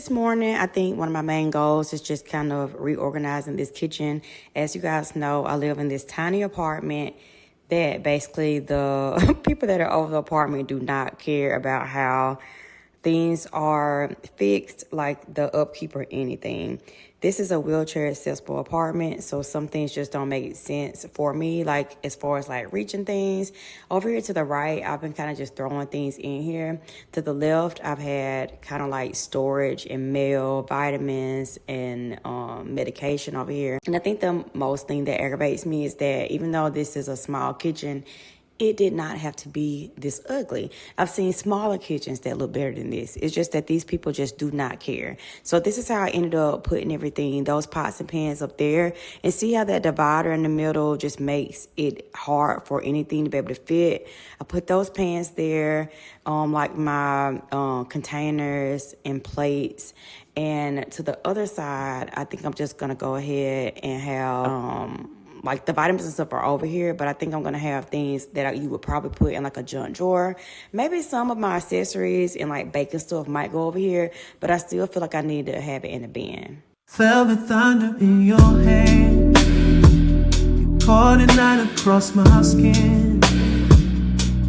this morning, I think one of my main goals is just kind of reorganizing this kitchen. As you guys know, I live in this tiny apartment that basically the people that are over the apartment do not care about how things are fixed, like the upkeep or anything. This is a wheelchair accessible apartment, so some things just don't make sense for me, like as far as like reaching things. Over here to the right, I've been kind of just throwing things in here. To the left, I've had kind of like storage and mail, vitamins, and medication over here. And I think the most thing that aggravates me is that even though this is a small kitchen, it did not have to be this ugly. I've seen smaller kitchens that look better than this. It's just that these people just do not care. So this is how I ended up putting everything, those pots and pans up there. And see how that divider in the middle just makes it hard for anything to be able to fit. I put those pans there, like my containers and plates. And to the other side, I think I'm just gonna go ahead and have like the vitamins and stuff are over here, but I think I'm gonna have things that you would probably put in like a junk drawer. Maybe some of my accessories and like baking stuff might go over here, but I still feel like I need to have it in a bin. Velvet thunder in your hand, you poured a night across my skin.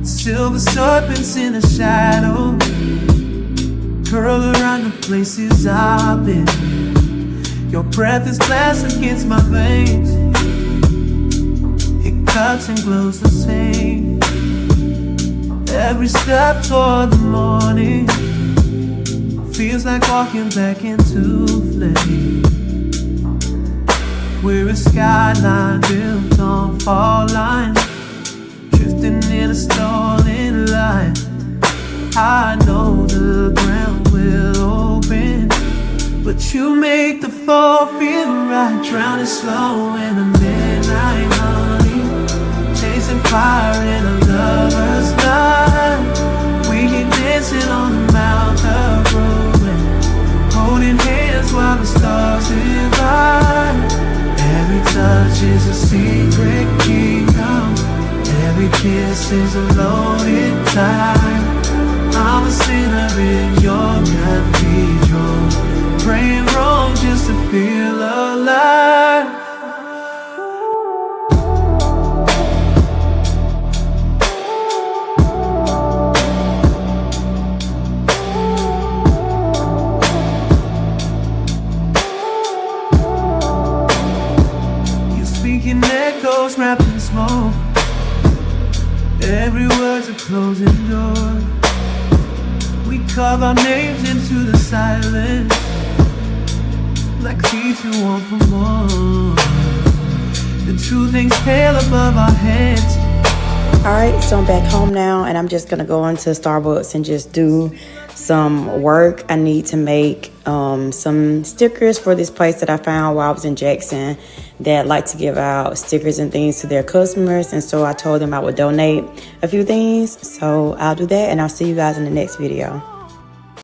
Silver serpents in the shadow curl around the places I've been. Your breath is glass against my veins, cuts and glows the same. Every step toward the morning feels like walking back into flame. We're a skyline built on fall lines, drifting in a stolen line. I know the ground will open, but you make the fall feel right. Drowning slow in the midnight honey, chasing fire in a lover's night. We keep dancing on the Mount of Ruin, holding hands while the stars divide. Every touch is a secret kingdom, every kiss is a loaded time. I'm a sinner in your cathedral, praying wrong just to feel alive. Speaking echoes wrapped in smoke, every word's a closing door. We carve our names into the silence, like thieves who want for more. The truth hangs pale above our heads. Alright, so I'm back home now, and I'm just gonna go into Starbucks and just do some work. I need to make some stickers for this place that I found while I was in Jackson that like to give out stickers and things to their customers, and so I told them I would donate a few things. So I'll do that, and I'll see you guys in the next video.